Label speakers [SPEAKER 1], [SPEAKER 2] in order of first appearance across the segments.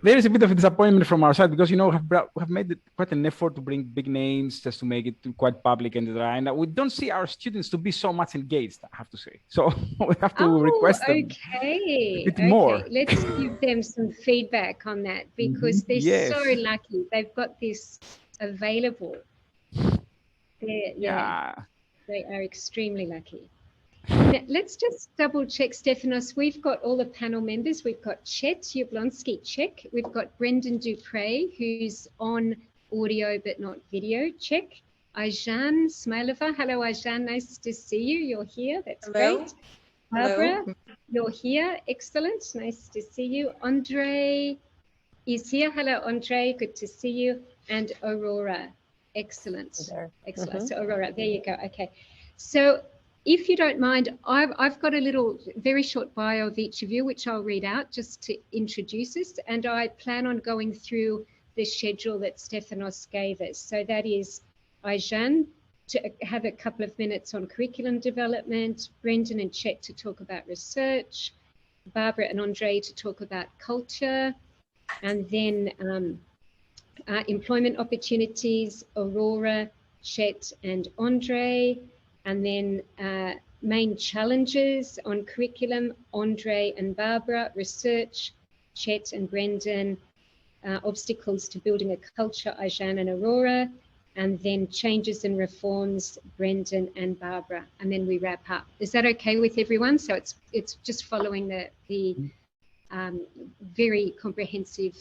[SPEAKER 1] there is a bit of a disappointment from our side because, we have made quite an effort to bring big names just to make it quite public and we don't see our students to be so much engaged, I have to say. So we have to request them a bit more.
[SPEAKER 2] Let's give them some feedback on that because they're so lucky. They've got this available. They are extremely lucky. Now, let's just double check, Stefanos. We've got all the panel members. We've got Chet Jablonski, check. We've got Brendan Duprey, who's on audio but not video, check. Aizhan, Smailova. Hello, Aizhan. Nice to see you. You're here. That's great. Barbara, you're here. Excellent. Nice to see you. Andrey is here. Hello, Andrey. Good to see you. And Aurora. Excellent. Excellent. So Aurora, there you go. Okay. So if you don't mind, I've got a little very short bio of each of you, which I'll read out just to introduce us. And I plan on going through the schedule that Stefanos gave us. So that is Aizhan to have a couple of minutes on curriculum development, Brendan and Chet to talk about research, Barbara and Andrey to talk about culture, and then employment opportunities, Aurora, Chet and Andrey, and then main challenges on curriculum, Andrey and Barbara, research, Chet and Brendan, obstacles to building a culture, Aizhan and Aurora, and then changes and reforms, Brendan and Barbara, and then we wrap up. Is that okay with everyone? So it's just following the very comprehensive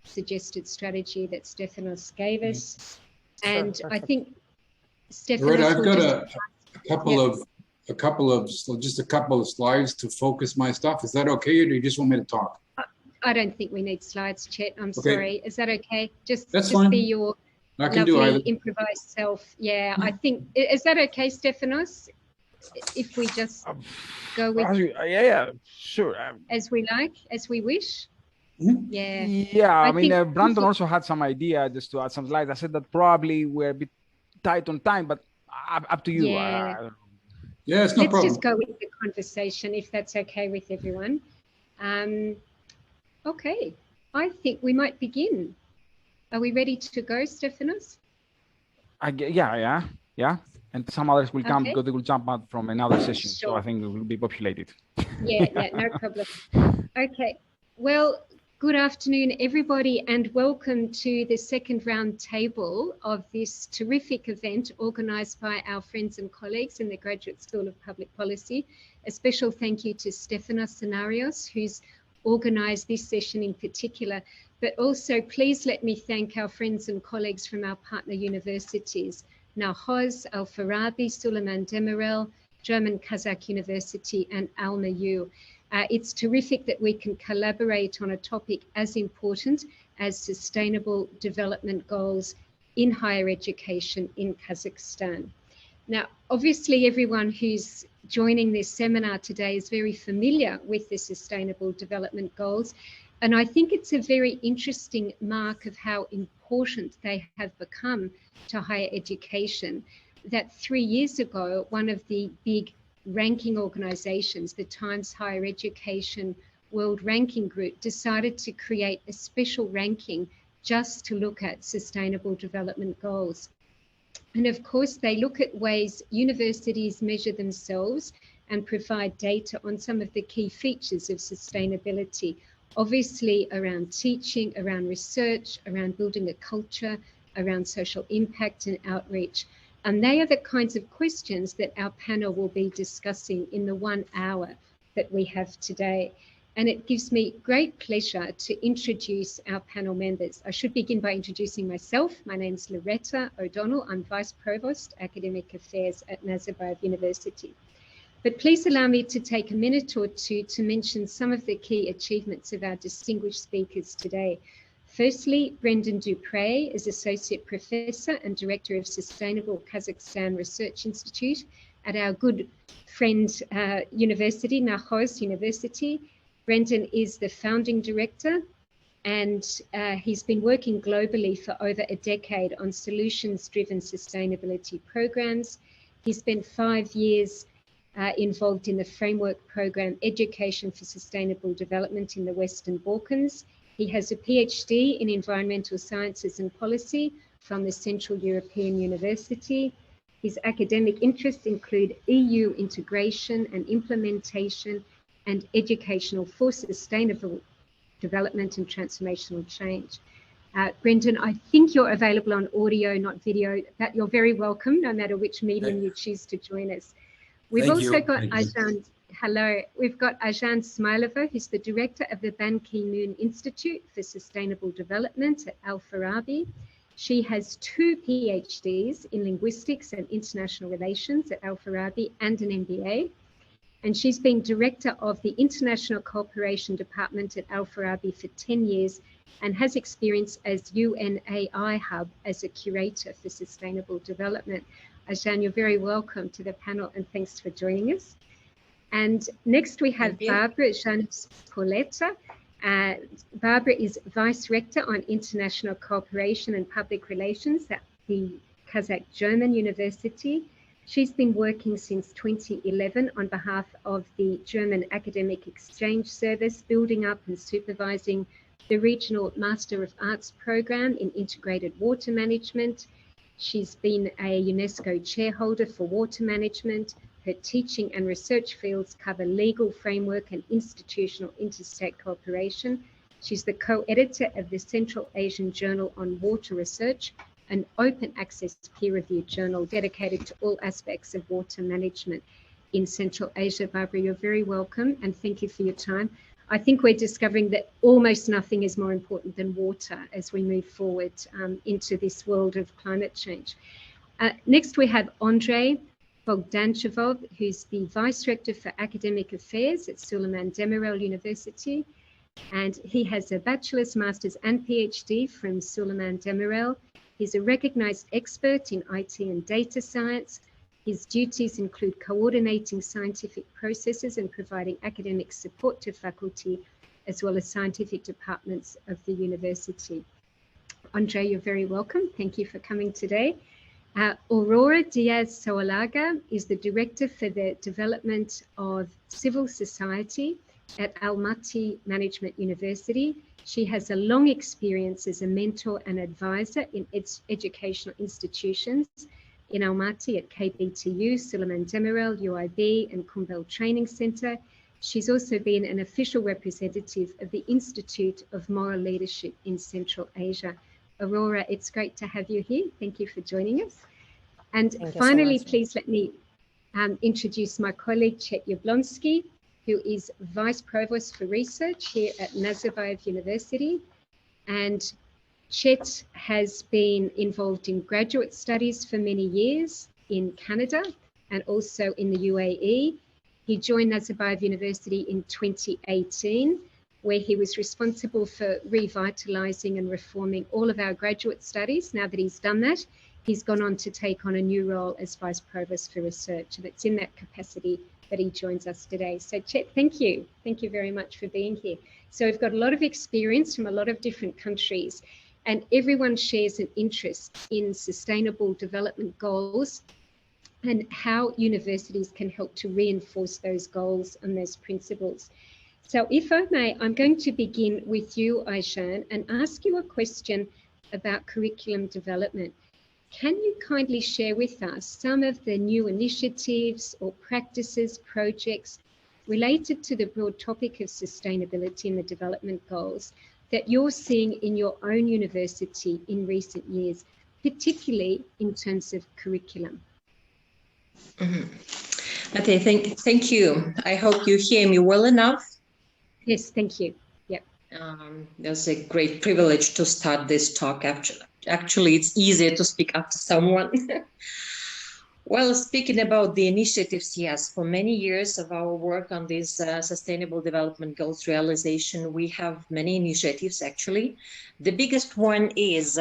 [SPEAKER 2] suggested strategy that Stefanos gave us. And I think Stefanos,
[SPEAKER 3] I've got a couple of slides to focus my stuff. Is that okay, or do you just want me to talk?
[SPEAKER 2] I don't think we need slides, Chet. I'm sorry. Is that okay? Just
[SPEAKER 3] fine.
[SPEAKER 2] Be your
[SPEAKER 3] I can
[SPEAKER 2] lovely
[SPEAKER 3] do either.
[SPEAKER 2] improvised self. Yeah, I think, is that okay, Stefanos? If we just go with
[SPEAKER 1] sure.
[SPEAKER 2] As we like, as we wish.
[SPEAKER 1] Yeah, I mean, Brandon also had some idea just to add some slides. I said that probably we're a bit tight on time, but up to you.
[SPEAKER 2] Yeah,
[SPEAKER 3] it's no problem.
[SPEAKER 2] Let's just go with the conversation if that's okay with everyone. Okay, I think we might begin. Are we ready to go, Stefanos?
[SPEAKER 1] Yeah. And some others will come because they will jump out from another session.
[SPEAKER 2] Sure.
[SPEAKER 1] So I think it will be populated.
[SPEAKER 2] Yeah, no problem. Okay, well, good afternoon, everybody, and welcome to the second round table of this terrific event organised by our friends and colleagues in the Graduate School of Public Policy. A special thank you to Stefanos Scenarios, who's organised this session in particular, but also please let me thank our friends and colleagues from our partner universities, Narxoz, Al-Farabi, Suleyman, Demirel, German Kazakh University, and Almaty. It's terrific that we can collaborate on a topic as important as sustainable development goals in higher education in Kazakhstan. Now, obviously, everyone who's joining this seminar today is very familiar with the Sustainable Development Goals, and I think it's a very interesting mark of how important they have become to higher education, that 3 years ago, one of the big ranking organizations, the Times Higher Education World Ranking Group, decided to create a special ranking just to look at Sustainable Development Goals. And of course, they look at ways universities measure themselves and provide data on some of the key features of sustainability, obviously around teaching, around research, around building a culture, around social impact and outreach. And they are the kinds of questions that our panel will be discussing in the 1 hour that we have today. And it gives me great pleasure to introduce our panel members. I should begin by introducing myself. My name's Loretta O'Donnell. I'm Vice Provost, Academic Affairs at Nazarbayev University. But please allow me to take a minute or two to mention some of the key achievements of our distinguished speakers today. Firstly, Brendan Duprey is Associate Professor and Director of Sustainable Kazakhstan Research Institute at our good friend university, Narxoz University. Brendan is the founding director, and he's been working globally for over a decade on solutions-driven sustainability programs. He spent 5 years involved in the framework program Education for Sustainable Development in the Western Balkans. He has a PhD in Environmental Sciences and Policy from the Central European University. His academic interests include EU integration and implementation and educational for sustainable development and transformational change. Brendan, I think you're available on audio, not video, but you're very welcome, no matter which medium you choose to join us. We've also got Aizhan. Hello, we've got Aizhan Smailova, who's the director of the Ban Ki-moon Institute for Sustainable Development at Al-Farabi. She has 2 PhDs in linguistics and international relations at Al-Farabi and an MBA. And she's been director of the International Cooperation Department at Al-Farabi for 10 years and has experience as UNAI Hub as a curator for sustainable development. Aizhan, you're very welcome to the panel and thanks for joining us. And next we have Barbara Janusz-Pawletta. Barbara is Vice Rector on International Cooperation and Public Relations at the Kazakh-German University. She's been working since 2011 on behalf of the German Academic Exchange Service, building up and supervising the Regional Master of Arts program in integrated water management. She's been a UNESCO chairholder for water management. Her teaching and research fields cover legal framework and institutional interstate cooperation. She's the co-editor of the Central Asian Journal on Water Research, an open access peer-reviewed journal dedicated to all aspects of water management in Central Asia. Barbara, you're very welcome and thank you for your time. I think we're discovering that almost nothing is more important than water as we move forward into this world of climate change. Next, we have Andrey Bogdanchevold, who's the Vice Rector for Academic Affairs at Suleyman Demirel University. And he has a bachelor's, master's and PhD from Suleyman Demirel. He's a recognized expert in IT and data science. His duties include coordinating scientific processes and providing academic support to faculty, as well as scientific departments of the university. Andrey, you're very welcome. Thank you for coming today. Aurora Díaz Soloaga is the Director for the Development of Civil Society at Almaty Management University. She has a long experience as a mentor and advisor in educational institutions in Almaty at KBTU, Suleyman Demirel, UIB, and Kumbel Training Center. She's also been an official representative of the Institute of Moral Leadership in Central Asia. Aurora, it's great to have you here. Thank you for joining us. And finally, please let me introduce my colleague, Chet Jablonski, who is Vice Provost for Research here at Nazarbayev University. And Chet has been involved in graduate studies for many years in Canada and also in the UAE. He joined Nazarbayev University in 2018, where he was responsible for revitalizing and reforming all of our graduate studies. Now that he's done that, he's gone on to take on a new role as Vice Provost for Research. And it's in that capacity that he joins us today. So Chet, thank you. Thank you very much for being here. So we've got a lot of experience from a lot of different countries, and everyone shares an interest in sustainable development goals and how universities can help to reinforce those goals and those principles. So if I may, I'm going to begin with you, Aizhan, and ask you a question about curriculum development. Can you kindly share with us some of the new initiatives or practices, projects related to the broad topic of sustainability and the development goals that you're seeing in your own university in recent years, particularly in terms of curriculum?
[SPEAKER 4] Okay, thank you. I hope you hear me well enough.
[SPEAKER 2] Yes, thank you. Yep.
[SPEAKER 4] It's a great privilege to start this talk. Actually, it's easier to speak after someone. Well, speaking about the initiatives, yes, for many years of our work on this Sustainable Development Goals realization, we have many initiatives, actually. The biggest one is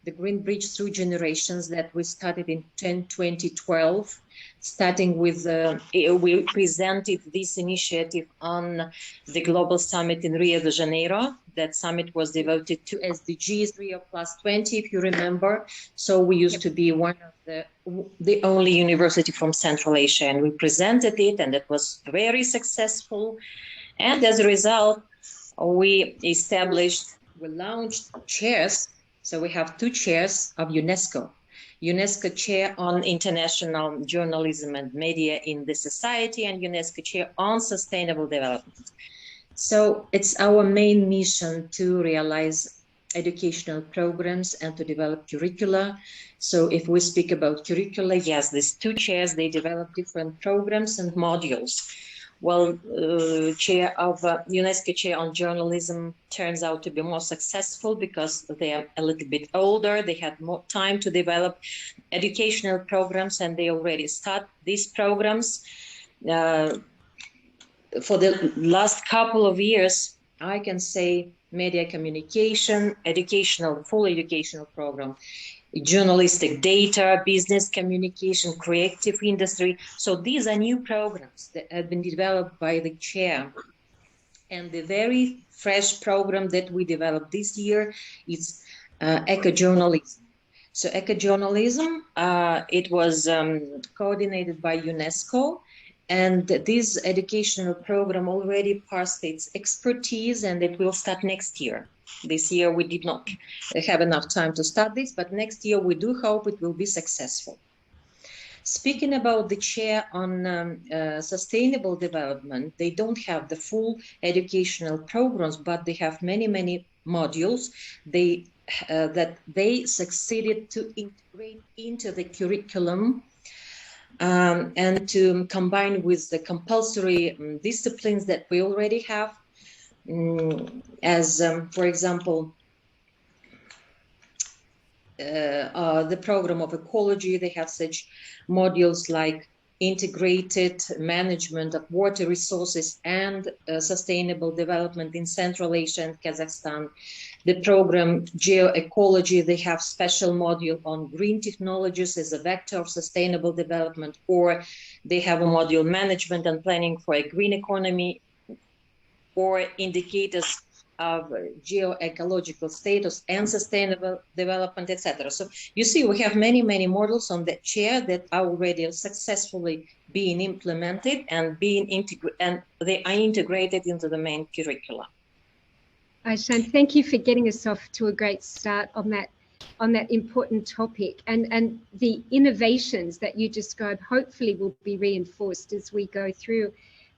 [SPEAKER 4] the Green Bridge Through Generations that we started in 2012, starting with, we presented this initiative on the Global Summit in Rio de Janeiro. That summit was devoted to SDGs, Rio +20, if you remember. So we used to be one of the only university from Central Asia, and we presented it, and it was very successful. And as a result, we established we launched chairs. So we have 2 chairs of UNESCO Chair on International Journalism and Media in the Society, and UNESCO Chair on Sustainable Development. So it's our main mission to realize educational programs and to develop curricula. So if we speak about curricula, yes, these 2 chairs, they develop different programs and modules. Well, chair of UNESCO Chair on Journalism turns out to be more successful because they are a little bit older. They had more time to develop educational programs, and they already start these programs. For the last couple of years, I can say media communication, full educational program, journalistic data, business communication, creative industry. So these are new programs that have been developed by the chair. And the very fresh program that we developed this year is eco-journalism. So eco-journalism, it was coordinated by UNESCO. And this educational program already passed its expertise, and it will start next year. This year we did not have enough time to start this, but next year we do hope it will be successful. Speaking about the chair on sustainable development, they don't have the full educational programs, but they have many, many modules that they succeeded to integrate into the curriculum. And to combine with the compulsory disciplines that we already have, as for example, the program of ecology. They have such modules like integrated management of water resources and sustainable development in Central Asia and Kazakhstan. The program geoecology, they have special module on green technologies as a vector of sustainable development, or they have a module management and planning for a green economy, or indicators of geoecological status and sustainable development, etc. So you see, we have many, many models on that chair that are already successfully being implemented and they are integrated into the main curricula.
[SPEAKER 2] Aizhan, thank you for getting us off to a great start on that important topic, and the innovations that you describe hopefully will be reinforced as we go through,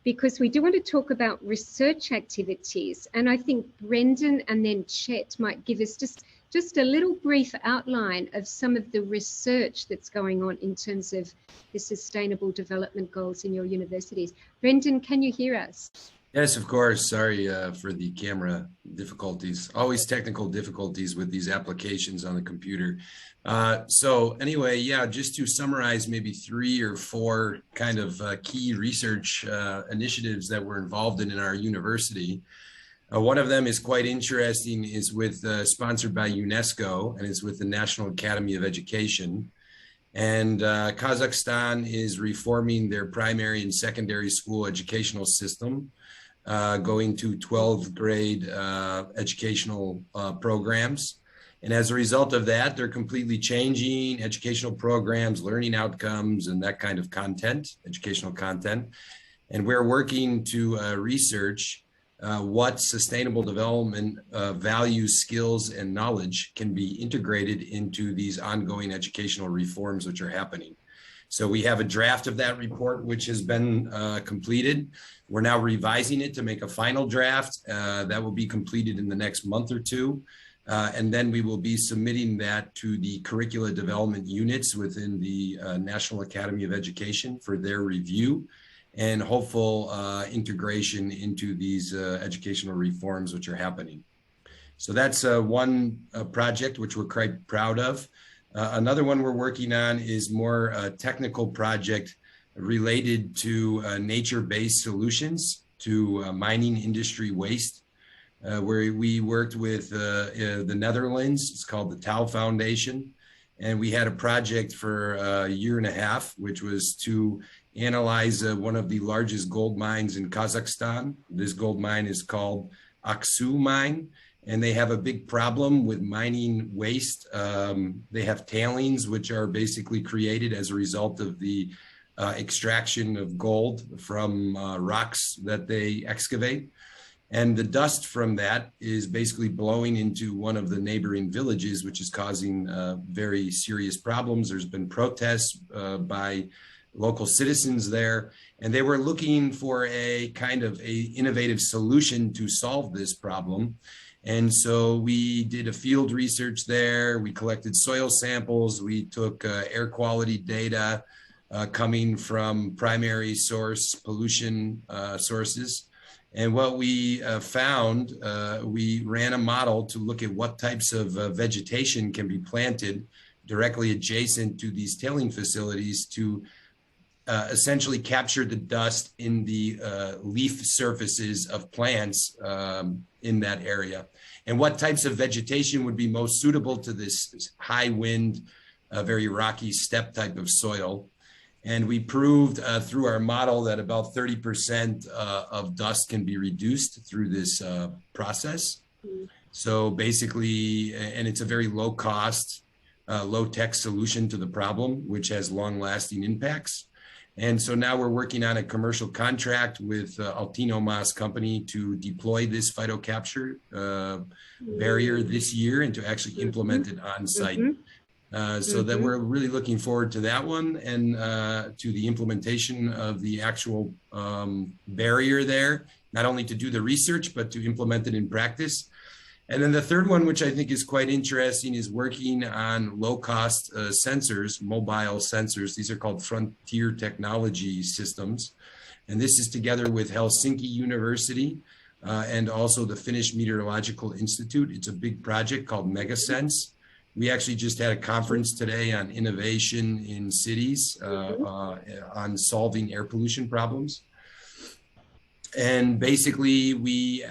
[SPEAKER 2] because we do want to talk about research activities, and I think Brendan and then Chet might give us just a little brief outline of some of the research that's going on in terms of the sustainable development goals in your universities. Brendan, can you hear us?
[SPEAKER 5] Yes, of course. Sorry for the camera difficulties. Always technical difficulties with these applications on the computer. So anyway, yeah, just to summarize maybe 3 or 4 kind of key research initiatives that we're involved in our university. One of them is quite interesting, is sponsored by UNESCO, and it's with the National Academy of Education. And Kazakhstan is reforming their primary and secondary school educational system, going to 12th grade educational programs. And as a result of that, they're completely changing educational programs, learning outcomes, and that kind of content, educational content. And we're working to research what sustainable development values, skills, and knowledge can be integrated into these ongoing educational reforms which are happening. So we have a draft of that report, which has been completed. We're now revising it to make a final draft that will be completed in the next month or 2. And then we will be submitting that to the curricula development units within the National Academy of Education for their review and hopeful integration into these educational reforms which are happening. So that's one project which we're quite proud of. Another one we're working on is more a technical project related to nature-based solutions to mining industry waste, where we worked with the Netherlands. It's called the Tao Foundation. And we had a project for a year and a half, which was to analyze one of the largest gold mines in Kazakhstan. This gold mine is called Aksu mine. And they have a big problem with mining waste. They have tailings, which are basically created as a result of the extraction of gold from rocks that they excavate. And the dust from that is basically blowing into one of the neighboring villages, which is causing very serious problems. There's been protests by local citizens there, and they were looking for a kind of a innovative solution to solve this problem. And so we did a field research there. We collected soil samples. We took air quality data coming from primary source pollution sources. And what we found, we ran a model to look at what types of vegetation can be planted directly adjacent to these tailing facilities to essentially capture the dust in the leaf surfaces of plants in that area. And what types of vegetation would be most suitable to this high wind, very rocky steppe type of soil. And we proved through our model that about 30% of dust can be reduced through this process. So basically, and it's a very low cost, low tech solution to the problem, which has long lasting impacts. And so now we're working on a commercial contract with Altinomas company to deploy this phytocapture barrier this year and to actually implement it on site. So that we're really looking forward to that one and to the implementation of the actual barrier there, not only to do the research, but to implement it in practice. And then the third one, which I think is quite interesting, is working on low-cost sensors, mobile sensors. These are called frontier technology systems. And this is together with Helsinki University and also the Finnish Meteorological Institute. It's a big project called MegaSense. We actually just had a conference today on innovation in cities on solving air pollution problems. And basically, we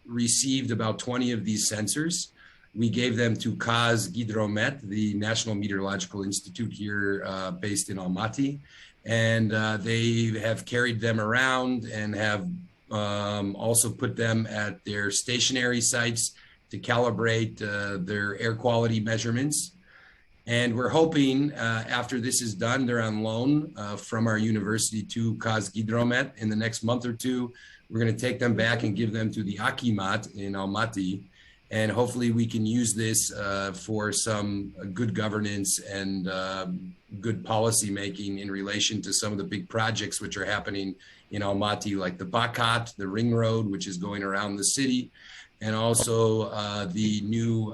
[SPEAKER 5] received about 20 of these sensors. We gave them to KazGidromet, the National Meteorological Institute here based in Almaty. And they have carried them around and have also put them at their stationary sites to calibrate their air quality measurements. And we're hoping after this is done, they're on loan from our university to KazGidromet. In the next month or two, we're going to take them back and give them to the Akimat in Almaty. And hopefully we can use this for some good governance and good policy making in relation to some of the big projects which are happening in Almaty, like the Bakat, the ring road, which is going around the city, and also the new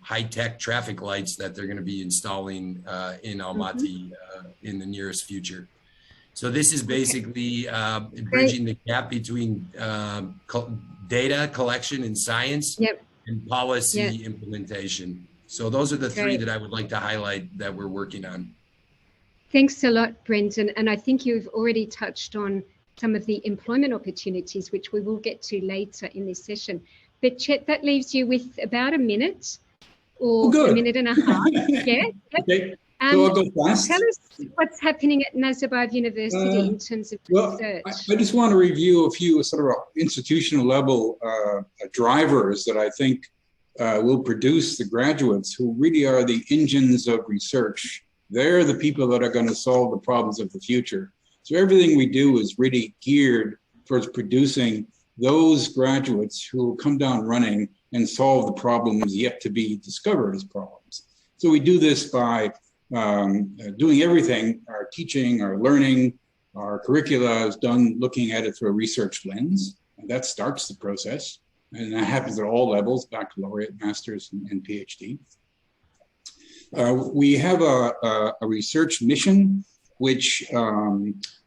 [SPEAKER 5] high-tech traffic lights that they're going to be installing in Almaty in the nearest future. So this is basically bridging the gap between data collection and science and policy implementation. So those are the three that I would like to highlight that we're working on.
[SPEAKER 2] Thanks a lot, Brendan. And I think you've already touched on some of the employment opportunities, which we will get to later in this session. But Chet, that leaves you with about a minute or a minute and a half.
[SPEAKER 3] Okay. So I'll go fast.
[SPEAKER 2] Tell us what's happening at Nazarbayev University in terms of research.
[SPEAKER 3] I just want to review a few sort of institutional level drivers that I think will produce the graduates who really are the engines of research. They're the people that are going to solve the problems of the future. So everything we do is really geared towards producing those graduates who will come down running and solve the problems yet to be discovered as problems. So we do this by doing everything, our teaching, our learning, our curricula is done looking at it through a research lens. And that starts the process. And that happens at all levels, baccalaureate, master's, and PhD. We have a research mission, which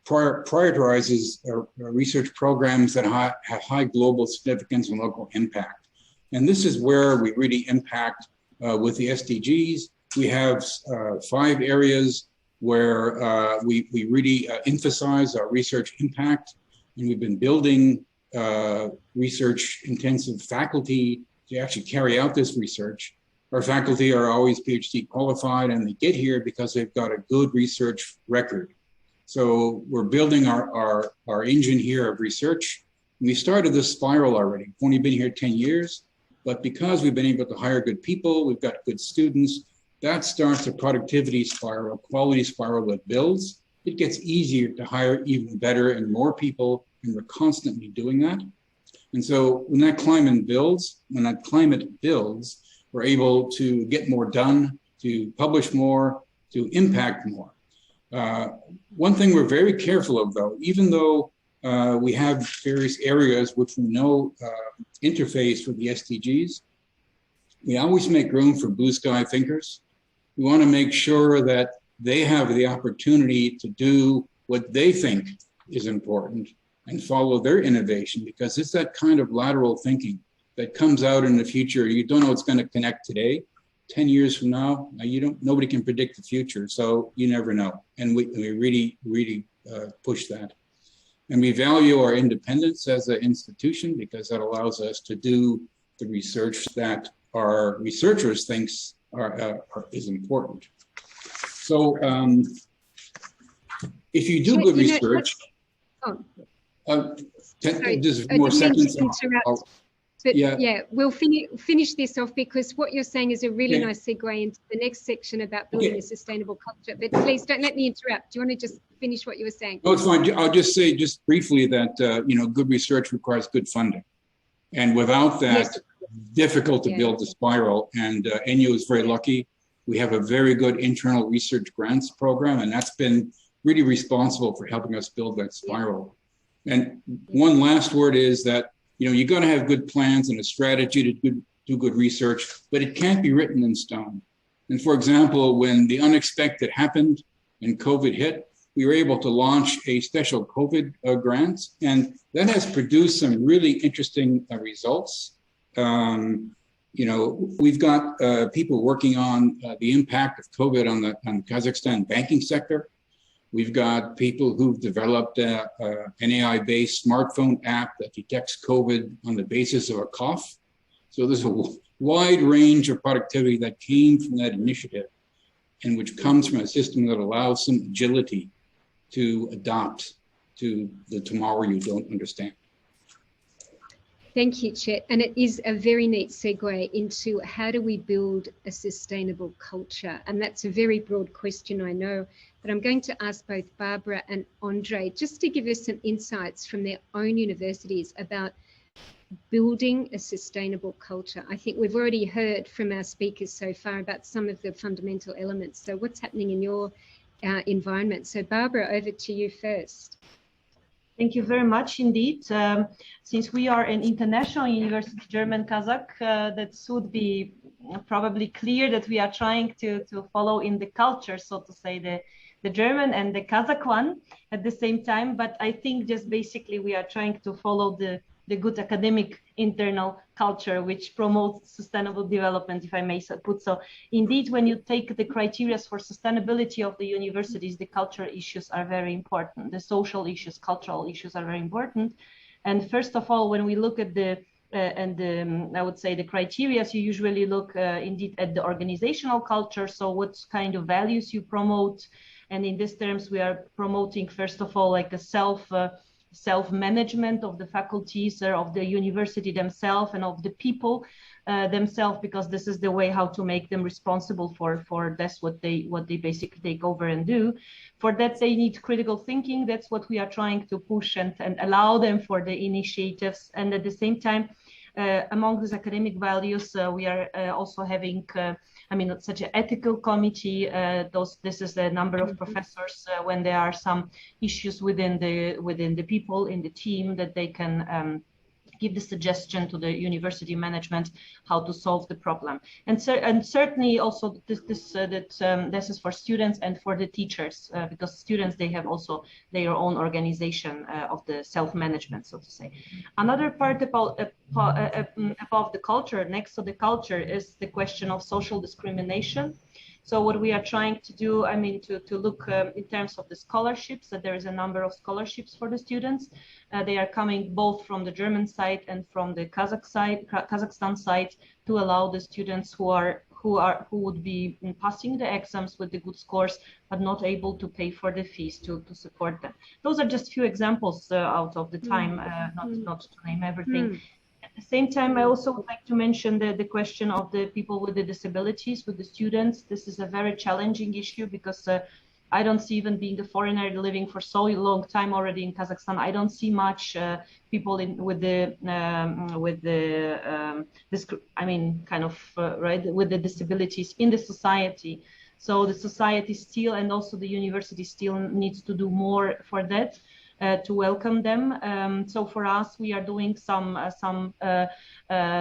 [SPEAKER 3] prioritizes research programs that have high global significance and local impact. And this is where we really impact with the SDGs. We have 5 areas where we really emphasize our research impact. And we've been building research intensive faculty to actually carry out this research. Our faculty are always PhD qualified, and they get here because they've got a good research record. So we're building our engine here of research. We started this spiral already. We've only been here 10 years, but because we've been able to hire good people, we've got good students, that starts a productivity spiral, a quality spiral that builds. It gets easier to hire even better and more people, and we're constantly doing that. And so when that climate builds, we're able to get more done, to publish more, to impact more. One thing we're very careful of, though, even though we have various areas which we know interface with the SDGs, we always make room for blue sky thinkers. We want to make sure that they have the opportunity to do what they think is important and follow their innovation, because it's that kind of lateral thinking that comes out in the future. You don't know what's going to connect today. 10 years from now, nobody can predict the future, so you never know. And we really push that. And we value our independence as an institution, because that allows us to do the research that our researchers think is important. So if you do good research, just more seconds.
[SPEAKER 2] But yeah, we'll finish this off, because what you're saying is a really nice segue into the next section about building a sustainable culture. But please don't let me interrupt. Do you want to just finish what you were saying?
[SPEAKER 3] No, it's fine. I'll just say just briefly that good research requires good funding, and without that, difficult to build the spiral. And NU is very lucky. We have a very good internal research grants program, and that's been really responsible for helping us build that spiral. And one last word is that you're going to have good plans and a strategy to do good research, but it can't be written in stone. And for example, when the unexpected happened and COVID hit, we were able to launch a special COVID grant, and that has produced some really interesting results. We've got people working on the impact of COVID on the Kazakhstan banking sector. We've got people who've developed an AI-based smartphone app that detects COVID on the basis of a cough. So there's a wide range of productivity that came from that initiative, and which comes from a system that allows some agility to adapt to the tomorrow you don't understand.
[SPEAKER 2] Thank you, Chet. And it is a very neat segue into how do we build a sustainable culture? And that's a very broad question, I know, but I'm going to ask both Barbara and Andrey just to give us some insights from their own universities about building a sustainable culture. I think we've already heard from our speakers so far about some of the fundamental elements. So what's happening in your environment? So Barbara, over to you first.
[SPEAKER 6] Thank you very much indeed. Since we are an international university, German Kazakh, that should be probably clear that we are trying to follow in the culture, so to say, the German and the Kazakh one at the same time. But I think just basically we are trying to follow the good academic internal culture, which promotes sustainable development, if I may put so. Indeed, when you take the criteria for sustainability of the universities, the cultural issues are very important. The social issues, cultural issues are very important. And first of all, when we look at I would say the criteria, you usually look indeed at the organizational culture. So what kind of values you promote. And in these terms, we are promoting, first of all, like a self-management of the faculties or of the university themselves and of the people themselves, because this is the way how to make them responsible for that's what they basically take over and do. For that, they need critical thinking. That's what we are trying to push and allow them for the initiatives. And at the same time, among these academic values, we are also having such an ethical committee. This is the number of professors when there are some issues within the people in the team, that they can give the suggestion to the university management how to solve the problem. And certainly also this is for students and for the teachers, because students, they have also their own organization of the self-management, so to say. Another part above the culture, next to the culture, is the question of social discrimination. So what we are trying to do, to look in terms of the scholarships, that there is a number of scholarships for the students. They are coming both from the German side and from the Kazakhstan side, to allow the students who would be passing the exams with the good scores, but not able to pay for the fees to support them. Those are just few examples out of the time, not to name everything. At the same time, I also would like to mention the question of the people with the disabilities, with the students. This is a very challenging issue, because I don't see, even being a foreigner living for so long time already in Kazakhstan, I don't see much people with the disabilities in the society. So the society still, and also the university still needs to do more for that. To welcome them. So for us, we are doing some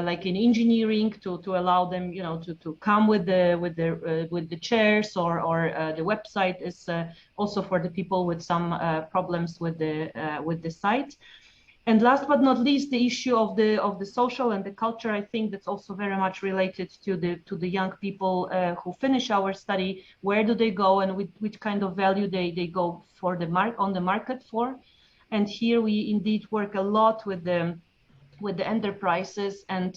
[SPEAKER 6] like in engineering to allow them, to come with the chairs, or the website is also for the people with some problems with the site. And last but not least, the issue of the social and the culture, I think that's also very much related to the young people who finish our study. Where do they go, and which kind of value they go for on the market for? And here we indeed work a lot with the enterprises, and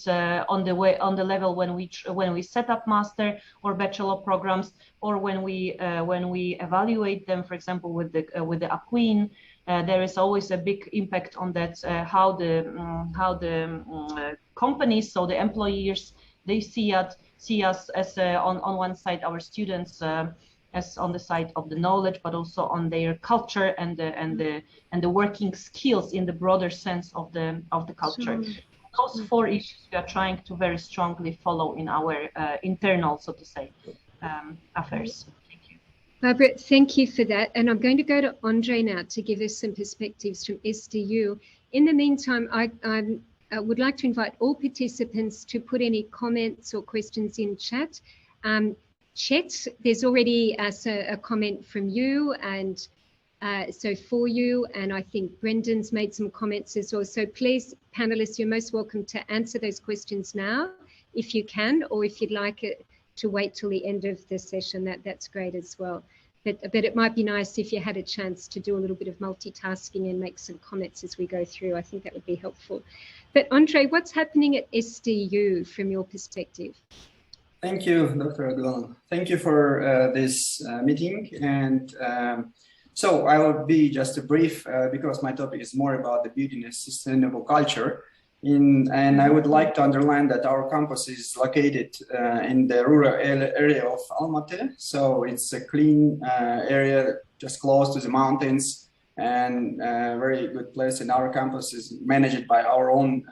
[SPEAKER 6] on the level when we set up master or bachelor programs, or when we evaluate them, for example with the AQUIN. There is always a big impact on that, how the companies, so the employers, they see us as on one side our students as on the side of the knowledge, but also on their culture and the working skills in the broader sense of the culture. Sure. Those four issues we are trying to very strongly follow in our internal, so to say, affairs.
[SPEAKER 2] Barbara, thank you for that. And I'm going to go to Andrey now to give us some perspectives from SDU. In the meantime, I would like to invite all participants to put any comments or questions in chat. Chet, there's already a comment from you, and so for you, and I think Brendan's made some comments as well. So please, panelists, you're most welcome to answer those questions now, if you can, or if you'd like it to wait till the end of the session, that's great as well. But it might be nice if you had a chance to do a little bit of multitasking and make some comments as we go through. I think that would be helpful. But Andrey, what's happening at SDU from your perspective?
[SPEAKER 7] Thank you, Dr. Aglan. Thank you for this meeting. And so I will be just a brief, because my topic is more about the beauty and sustainable culture. And I would like to underline that our campus is located in the rural area of Almaty. So it's a clean area just close to the mountains, and a very good place. And our campus is managed by our own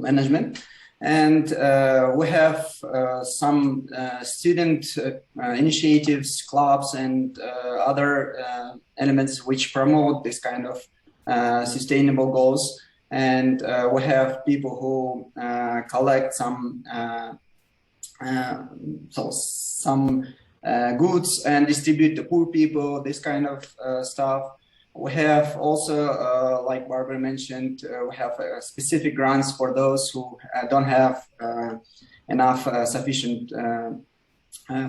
[SPEAKER 7] management. And we have some student initiatives, clubs, and other elements which promote this kind of sustainable goals. And we have people who collect some goods and distribute to poor people, this kind of stuff. We have also, like Barbara mentioned, we have specific grants for those who don't have enough sufficient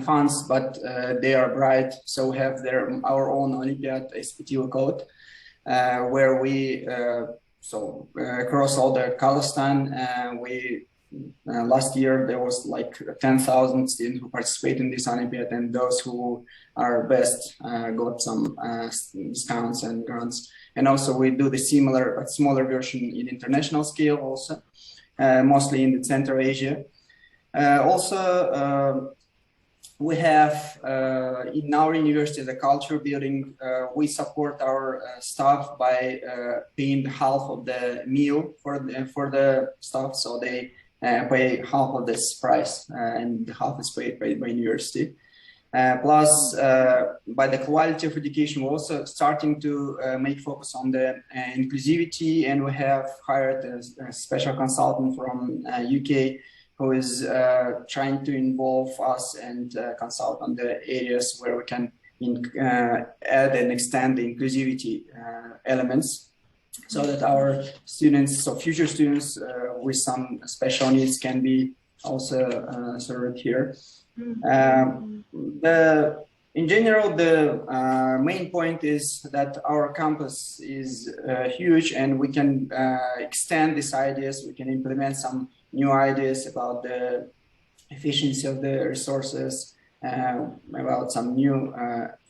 [SPEAKER 7] funds, but they are bright. So we have our own Olympiad SPTO code, where we across all the Kazakhstan, last year there was like 10,000 students who participate in this Olympiad, and those who are best got some discounts and grants. And also we do the smaller version in international scale also, mostly in the Central Asia. We have in our university, the culture building, we support our staff by paying half of the meal for the staff, so they pay half of this price, and half is paid by university. Plus, by the quality of education, we're also starting to make focus on the inclusivity, and we have hired a special consultant from UK who is trying to involve us and consult on the areas where we can add and extend the inclusivity elements, so that our students, so future students with some special needs, can be also served here. In general, the main point is that our campus is huge, and we can extend these ideas. We can implement some new ideas about the efficiency of the resources, about some new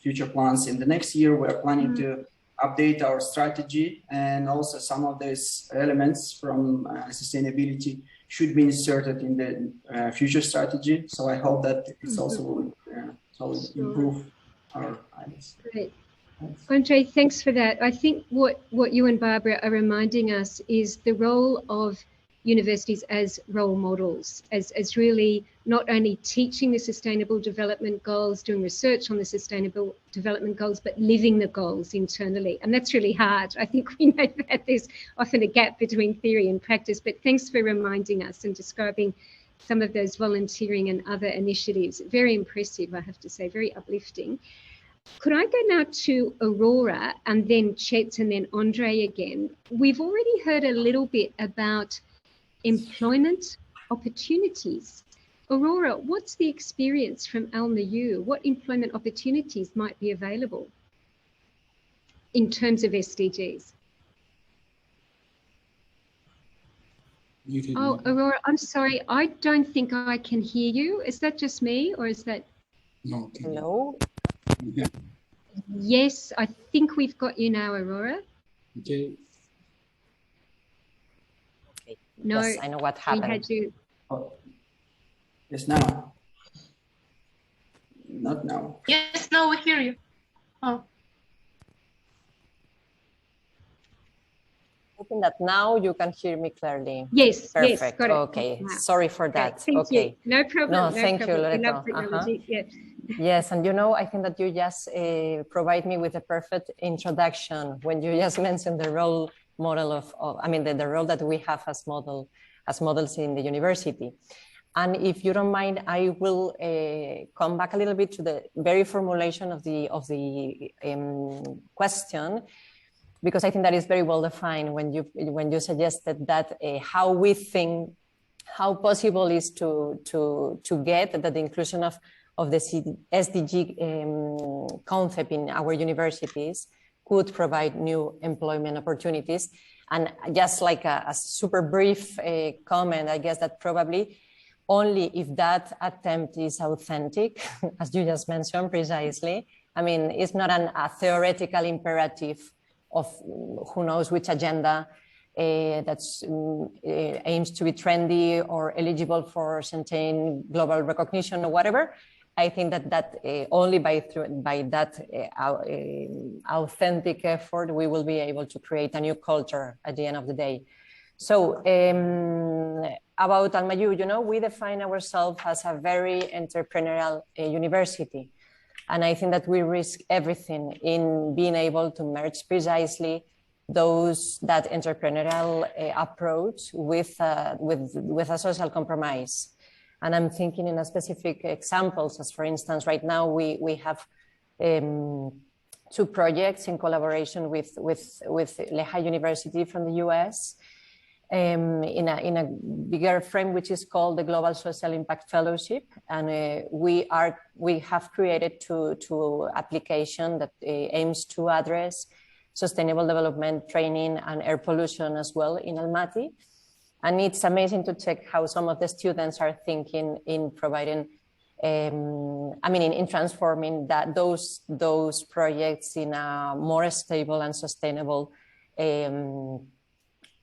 [SPEAKER 7] future plans. In the next year, we're planning to update our strategy, and also some of these elements from sustainability should be inserted in the future strategy. So I hope that it's also So we improve our IELTS.
[SPEAKER 2] Great. Andrey, thanks for that. I think what you and Barbara are reminding us is the role of universities as role models, as really not only teaching the Sustainable Development Goals, doing research on the Sustainable Development Goals, but living the goals internally. And that's really hard. I think we know that there's often a gap between theory and practice, but thanks for reminding us and describing some of those volunteering and other initiatives. Very impressive, I have to say, very uplifting. Could I go now to Aurora and then Chet and then Andrey again? We've already heard a little bit about employment opportunities. Aurora, what's the experience from Al-NU? What employment opportunities might be available in terms of SDGs? Oh, Aurora, I'm sorry. I don't think I can hear you. Is that just me or is that?
[SPEAKER 3] No.
[SPEAKER 8] Hello?
[SPEAKER 3] Yeah.
[SPEAKER 2] Yes, I think we've got you now, Aurora.
[SPEAKER 3] Okay.
[SPEAKER 2] No,
[SPEAKER 8] yes, I know what happened.
[SPEAKER 2] We had you.
[SPEAKER 7] Oh. Yes, now. Not now.
[SPEAKER 6] Yes, now we hear you. Oh.
[SPEAKER 8] Hoping that now you can hear me clearly.
[SPEAKER 2] Yes,
[SPEAKER 8] perfect.
[SPEAKER 2] Yes, got it.
[SPEAKER 8] Okay, sorry for that.
[SPEAKER 2] Thank
[SPEAKER 8] okay,
[SPEAKER 2] you. No problem.
[SPEAKER 8] No, thank
[SPEAKER 2] problem.
[SPEAKER 8] you, Loretta.
[SPEAKER 2] We love technology. Yeah.
[SPEAKER 8] Yes, and I think that you just provide me with a perfect introduction when you just mentioned the role model the role that we have as models in the university. And if you don't mind, I will come back a little bit to the very formulation of the question, because I think that is very well defined when you suggested that how possible is to get that the inclusion of the SDG concept in our universities could provide new employment opportunities. And just like a super brief comment, I guess that probably only if that attempt is authentic, as you just mentioned precisely. I mean, it's not a theoretical imperative of who knows which agenda that aims to be trendy or eligible for certain global recognition or whatever. I think that only by that authentic effort, we will be able to create a new culture at the end of the day. So about Al-NU, we define ourselves as a very entrepreneurial university. And I think that we risk everything in being able to merge precisely that entrepreneurial approach with a social compromise. And I'm thinking in a specific examples, as for instance, right now we have 2 projects in collaboration with Lehigh University from the US in a bigger frame, which is called the Global Social Impact Fellowship. And we have created two application that aims to address sustainable development training and air pollution as well in Almaty. And it's amazing to check how some of the students are thinking in providing, in transforming those projects in a more stable and sustainable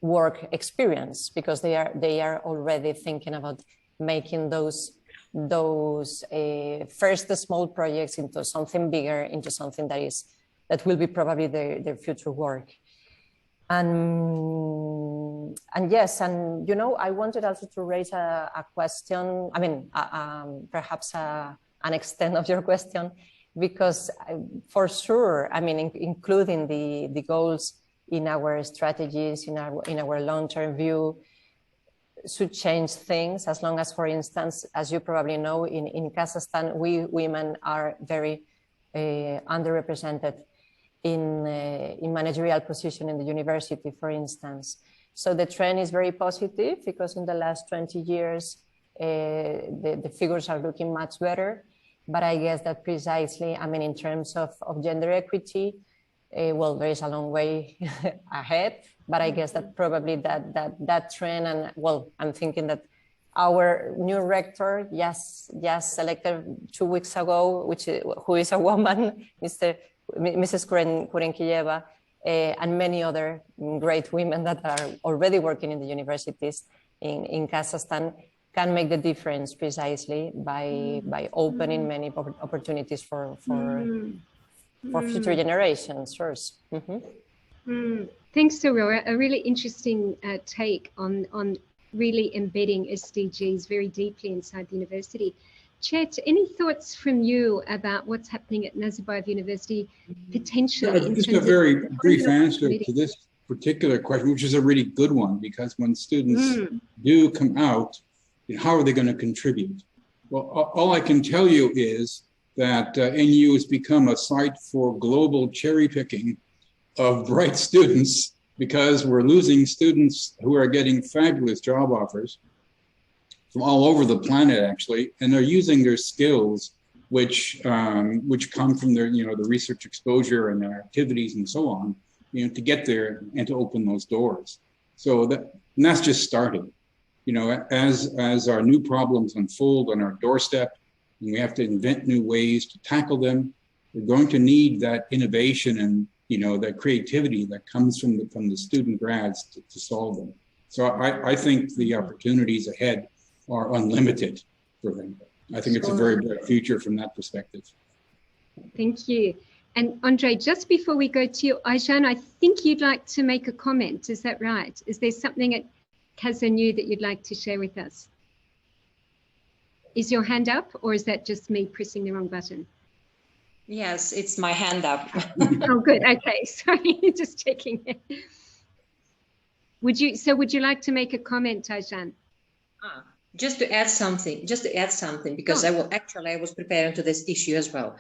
[SPEAKER 8] work experience, because they are already thinking about making those first small projects into something bigger, into something that will be probably their future work. And yes, and I wanted also to raise a question, perhaps an extent of your question, because for sure, including the goals in our strategies, in our long-term view, should change things, as long as, for instance, as you probably know, in Kazakhstan, we women are very underrepresented in managerial position in the university, for instance. So the trend is very positive, because in the last 20 years, the figures are looking much better. But I guess that precisely, in terms of gender equity, well, there is a long way ahead, but I guess that probably that trend, and well, I'm thinking that our new rector, just elected 2 weeks ago, who is a woman, Mrs. Kurenkiyeva, and many other great women that are already working in the universities in Kazakhstan, can make the difference precisely by opening many opportunities for future generations first.
[SPEAKER 2] Thanks, Aurora. A really interesting take on really embedding SDGs very deeply inside the university. Chet, any thoughts from you about what's happening at Nazarbayev University potentially?
[SPEAKER 3] Just a very brief answer to this particular question, which is a really good one, because when students do come out, how are they going to contribute? Well, all I can tell you is that NU has become a site for global cherry picking of bright students, because we're losing students who are getting fabulous job offers from all over the planet, actually, and they're using their skills, which come from their, the research exposure and their activities and so on, to get there and to open those doors. So that's just starting. As our new problems unfold on our doorstep, and we have to invent new ways to tackle them, we're going to need that innovation and that creativity that comes from the student grads to solve them. So I think the opportunities ahead are unlimited for them. I think it's a very bright future from that perspective.
[SPEAKER 2] Thank you. And Andrey, just before we go to you, Aizhan, I think you'd like to make a comment. Is that right? Is there something at KazNU that you'd like to share with us? Is your hand up, or is that just me pressing the wrong button?
[SPEAKER 4] Yes, it's my hand up.
[SPEAKER 2] Oh, good. Okay, sorry, just checking. Would you like to make a comment, Aizhan?
[SPEAKER 4] Just to add something, because I was preparing to this issue as well.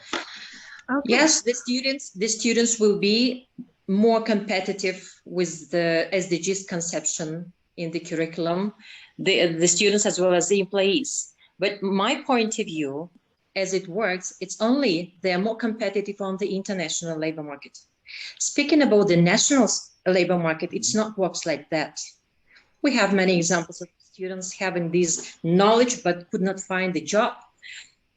[SPEAKER 4] Okay. Yes, the students will be more competitive with the SDGs conception in the curriculum, the students as well as the employees. But my point of view, as it works, it's only they're more competitive on the international labor market. Speaking about the national labor market, it's not works like that. We have many examples of students having this knowledge but could not find the job.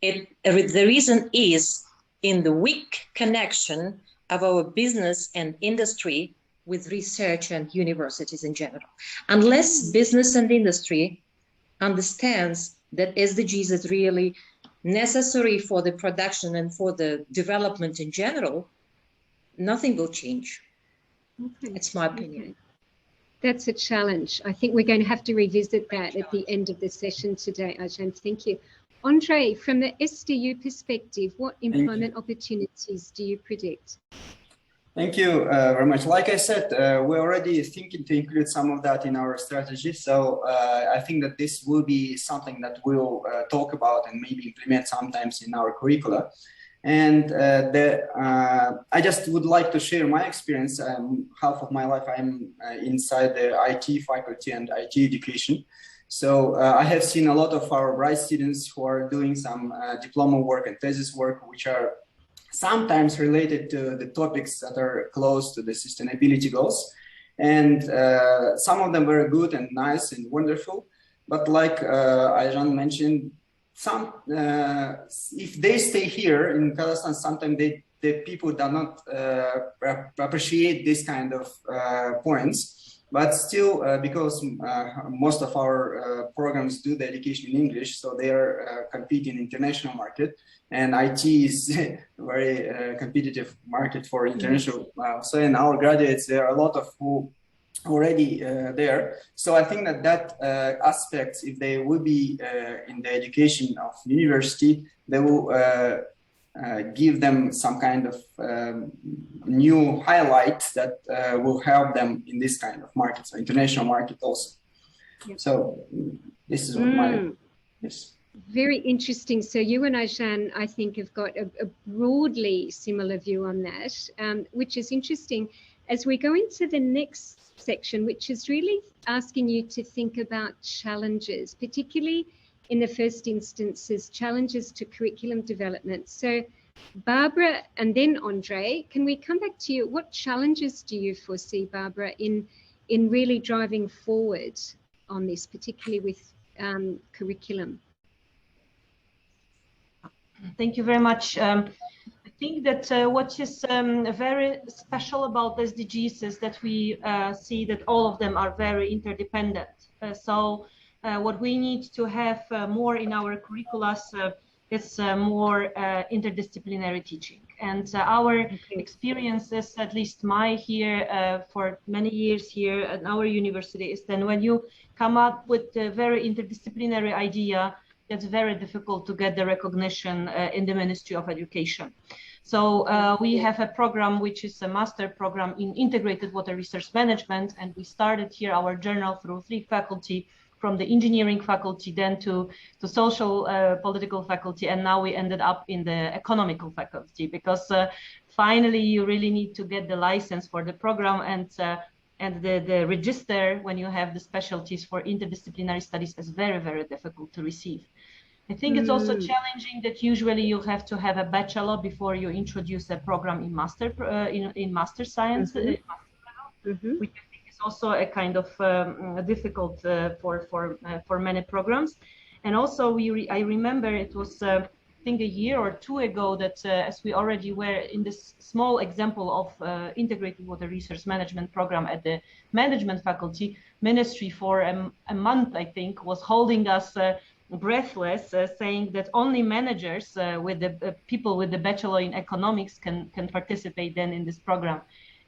[SPEAKER 4] The reason is in the weak connection of our business and industry with research and universities in general. Unless business and industry understands that SDGs is really necessary for the production and for the development in general, nothing will change. Okay. It's my opinion. Okay.
[SPEAKER 2] That's a challenge. I think we're going to have to revisit that at the end of the session today, Aizhan. Thank you. Andrey, from the SDU perspective, what employment opportunities do you predict?
[SPEAKER 7] Thank you very much. Like I said, we're already thinking to include some of that in our strategy. So I think that this will be something that we'll talk about and maybe implement sometimes in our curricula. And I just would like to share my experience. Half of my life I'm inside the IT faculty and IT education. So I have seen a lot of our bright students who are doing some diploma work and thesis work, which are sometimes related to the topics that are close to the sustainability goals. And some of them were good and nice and wonderful. But like Aizhan mentioned, if they stay here in Kazakhstan, sometimes the people do not appreciate this kind of points. But still, because most of our programs do the education in English, so they are competing in international market, and IT is a very competitive market for international. So in our graduates, there are a lot of who already there. So I think that aspects, if they will be in the education of university, they will give them some kind of new highlights that will help them in this kind of market, so international market also. Yep. So this is what my, yes.
[SPEAKER 2] Very interesting. So you and Aizhan, I think, have got a broadly similar view on that, which is interesting. As we go into the next section, which is really asking you to think about challenges, particularly in the first instances, challenges to curriculum development. So Barbara and then Andrey, can we come back to you? What challenges do you foresee, Barbara, in really driving forward on this, particularly with curriculum?
[SPEAKER 6] Thank you very much. I think that what is very special about SDGs is that we see that all of them are very interdependent. So what we need to have more in our curricula is more interdisciplinary teaching. And our experiences, at least my here for many years here at our university, is then when you come up with a very interdisciplinary idea, it's very difficult to get the recognition in the Ministry of Education. So we have a program which is a master program in integrated water resource management, and we started here our journal through 3 faculty, from the engineering faculty, then to social political faculty, and now we ended up in the economical faculty, because finally you really need to get the license for the program, and the register when you have the specialties for interdisciplinary studies is very, very difficult to receive. I think it's also challenging that usually you have to have a bachelor before you introduce a program in master master science, which I think is also a kind of difficult for many programs. And also I remember it was I think a year or 2 ago that as we already were in this small example of integrated water resource management program at the management faculty, ministry for a month I think was holding us breathless, saying that only managers with the people with the bachelor in economics can participate then in this program.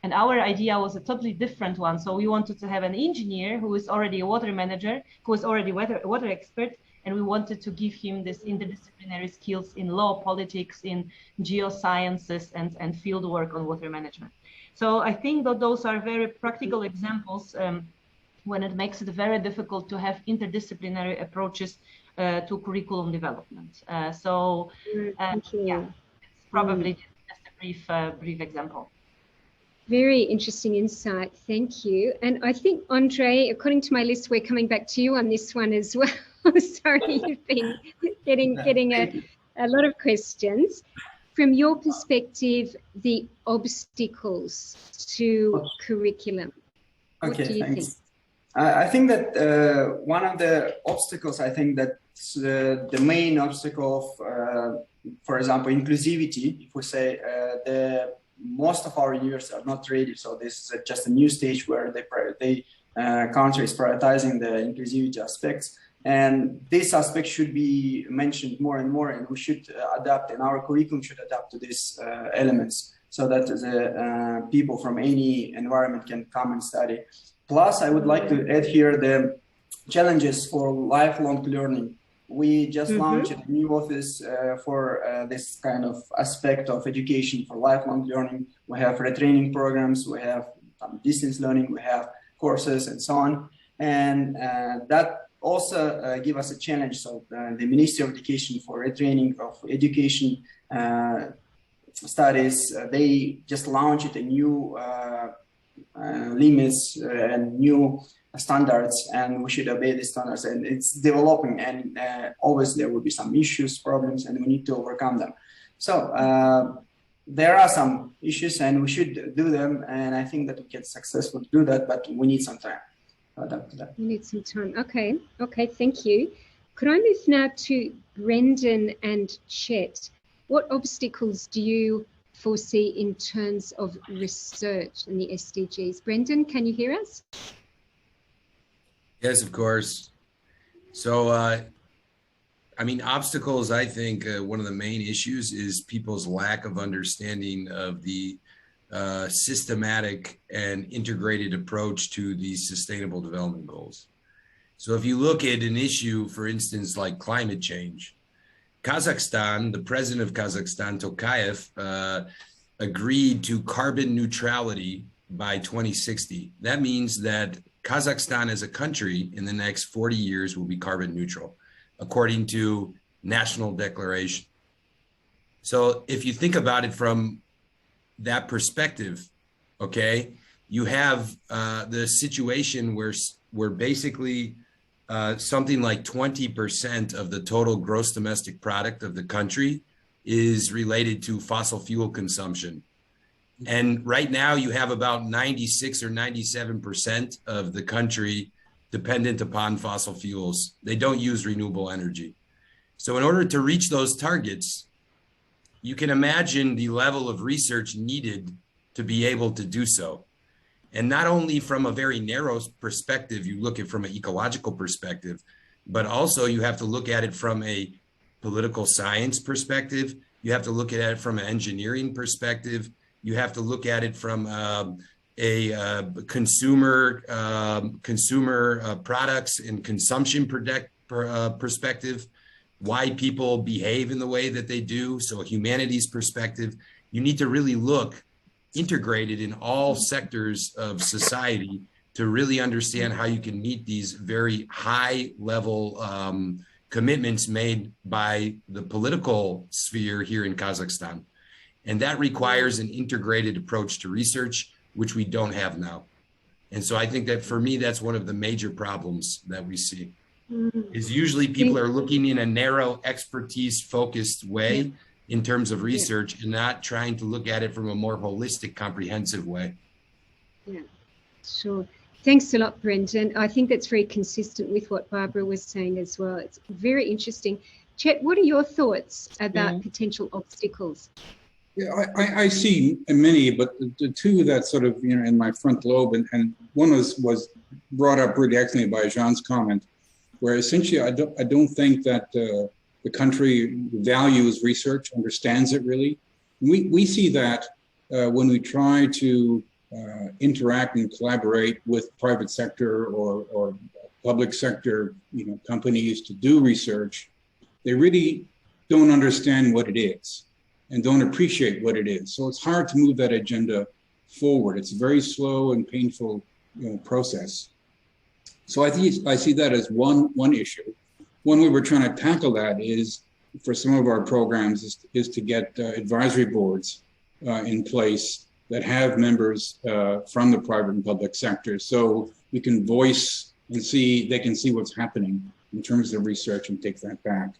[SPEAKER 6] And our idea was a totally different one. So we wanted to have an engineer who is already a water manager, who is already water expert, and we wanted to give him this interdisciplinary skills in law, politics, in geosciences, and field work on water management. So I think that those are very practical examples when it makes it very difficult to have interdisciplinary approaches to curriculum development. Yeah, it's probably just a brief example.
[SPEAKER 2] Very interesting insight. Thank you. And I think, Andrey, according to my list, we're coming back to you on this one as well. Sorry, you've been getting a lot of questions. From your perspective, the obstacles to curriculum. What do you think?
[SPEAKER 7] I think that one of the obstacles, I think that the main obstacle of, for example, inclusivity, if we say most of our universities are not ready. So this is just a new stage where the country is prioritizing the inclusivity aspects. And this aspect should be mentioned more and more, and we should adapt, and our curriculum should adapt to these elements so that the people from any environment can come and study. Plus, I would like to add here the challenges for lifelong learning. We just launched a new office for this kind of aspect of education for lifelong learning. We have retraining programs, we have distance learning, we have courses and so on. And that also give us a challenge. So the Ministry of Education for retraining of education studies, they just launched a new limits and new standards, and we should obey the standards, and it's developing, and always there will be some issues, problems, and we need to overcome them. So there are some issues and we should do them, and I think that we can successfully do that, but we need some time to adapt to that.
[SPEAKER 2] We need some time. Okay, thank you. Could I move now to Brendan and Chet? What obstacles do you foresee in terms of research in the SDGs? Brendan, can you hear us?
[SPEAKER 5] Yes, of course. So, I mean, obstacles, I think one of the main issues is people's lack of understanding of the systematic and integrated approach to these sustainable development goals. So if you look at an issue, for instance, like climate change, Kazakhstan, the president of Kazakhstan, Tokayev, agreed to carbon neutrality by 2060. That means that Kazakhstan as a country in the next 40 years will be carbon neutral, according to national declaration. So if you think about it from that perspective, okay, you have the situation where basically something like 20% of the total gross domestic product of the country is related to fossil fuel consumption. And right now you have about 96 or 97% of the country dependent upon fossil fuels. They don't use renewable energy. So in order to reach those targets, you can imagine the level of research needed to be able to do so. And not only from a very narrow perspective, you look at from an ecological perspective, but also you have to look at it from a political science perspective. You have to look at it from an engineering perspective. You have to look at it from a consumer products and consumption perspective, why people behave in the way that they do. So a humanities perspective, you need to really look integrated in all sectors of society to really understand how you can meet these very high level commitments made by the political sphere here in Kazakhstan. And that requires an integrated approach to research, which we don't have now. And so I think that for me, that's one of the major problems that we see. Is usually people are looking in a narrow expertise focused way in terms of research and not trying to look at it from a more holistic, comprehensive way.
[SPEAKER 2] Yeah, sure. Thanks a lot, Brendan. I think that's very consistent with what Barbara was saying as well. It's very interesting. Chet, what are your thoughts about potential obstacles?
[SPEAKER 3] Yeah, I see many, but the two that sort of, in my front lobe, and one was brought up really excellently by Jean's comment, where essentially I don't think that the country values research, understands it really. We see that when we try to interact and collaborate with private sector or public sector, companies to do research, they really don't understand what it is and don't appreciate what it is. So it's hard to move that agenda forward. It's a very slow and painful process. So I see that as one issue. One way we're trying to tackle that is, for some of our programs, is to get advisory boards in place that have members from the private and public sector, so we can voice and they can see what's happening in terms of research and take that back.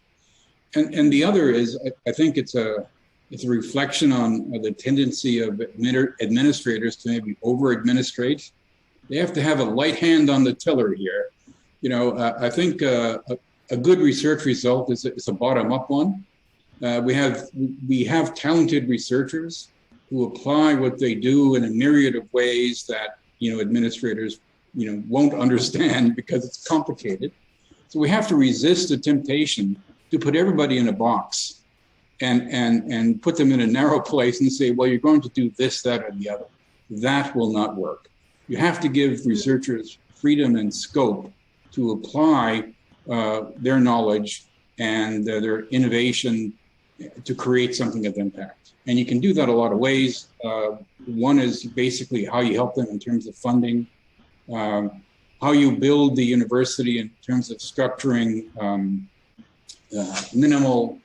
[SPEAKER 3] And the other is, I think it's a reflection on the tendency of administrators to maybe over-administrate. They have to have a light hand on the tiller here. I think a good research result is a bottom-up one. We have talented researchers who apply what they do in a myriad of ways that administrators won't understand because it's complicated. So we have to resist the temptation to put everybody in a box and put them in a narrow place and say, well, you're going to do this, that, or the other. That will not work. You have to give researchers freedom and scope to apply their knowledge and their innovation to create something of impact. And you can do that a lot of ways. One is basically how you help them in terms of funding, how you build the university in terms of structuring minimal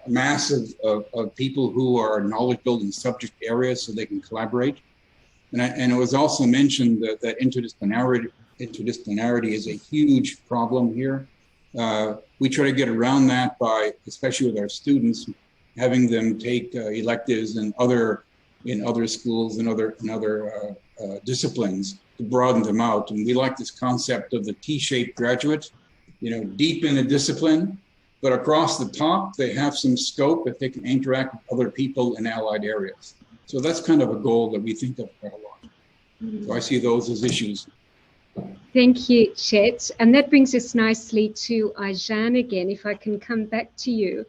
[SPEAKER 3] mass of people who are knowledge building subject areas so they can collaborate. And it was also mentioned that interdisciplinarity is a huge problem here. We try to get around that by, especially with our students, having them take electives in other schools and other disciplines to broaden them out. And we like this concept of the T-shaped graduate, deep in a discipline, but across the top, they have some scope if they can interact with other people in allied areas. So that's kind of a goal that we think of quite a lot. So I see those as issues.
[SPEAKER 2] Thank you, Chet. And that brings us nicely to Aizhan again, if I can come back to you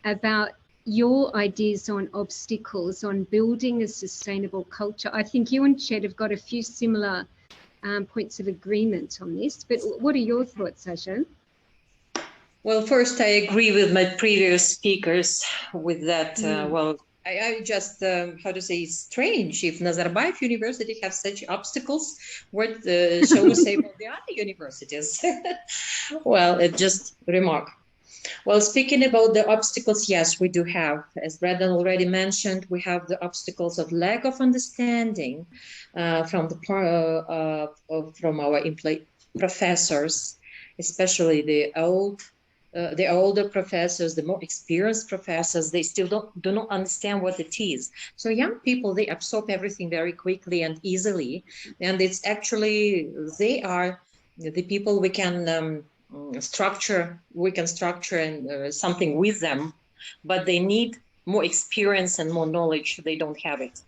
[SPEAKER 2] about your ideas on obstacles, on building a sustainable culture. I think you and Chet have got a few similar points of agreement on this, but what are your thoughts, Aizhan?
[SPEAKER 4] Well, first, I agree with my previous speakers with that. I just, how to say, it's strange if Nazarbayev University have such obstacles, what shall we say about the other universities? Well, it's just a remark. Well, speaking about the obstacles, yes, we do have, as Brendan already mentioned, we have the obstacles of lack of understanding from our professors, especially the older professors, the more experienced professors. They still do not understand what it is. So young people, they absorb everything very quickly and easily, and it's actually they are the people we can structure something with them, but they need more experience and more knowledge. They don't have it.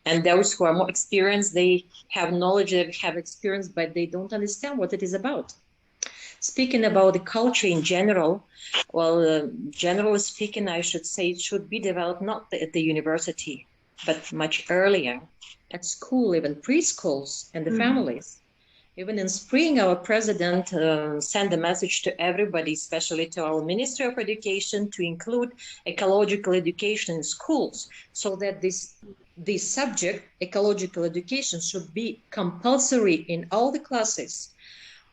[SPEAKER 4] And those who are more experienced, they have knowledge, they have experience, but they don't understand what it is about. Speaking about the culture in general, well, generally speaking, I should say it should be developed not at the university, but much earlier, at school, even preschools and the families. Even in spring, our president sent a message to everybody, especially to our Ministry of Education, to include ecological education in schools, so that this subject, ecological education, should be compulsory in all the classes.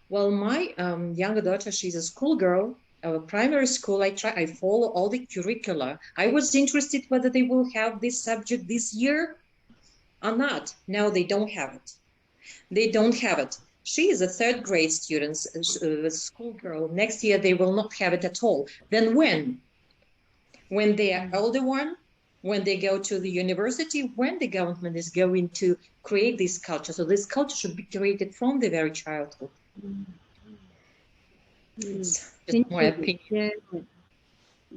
[SPEAKER 4] Well, my younger daughter, she's a schoolgirl, primary school. I follow all the curricula. I was interested whether they will have this subject this year or not. No, they don't have it. They don't have it. She is a third grade student, a schoolgirl. Next year, they will not have it at all. Then when? When they are older one, when they go to the university, when the government is going to create this culture. So this culture should be created from the very childhood. It's just my opinion.
[SPEAKER 2] Yeah.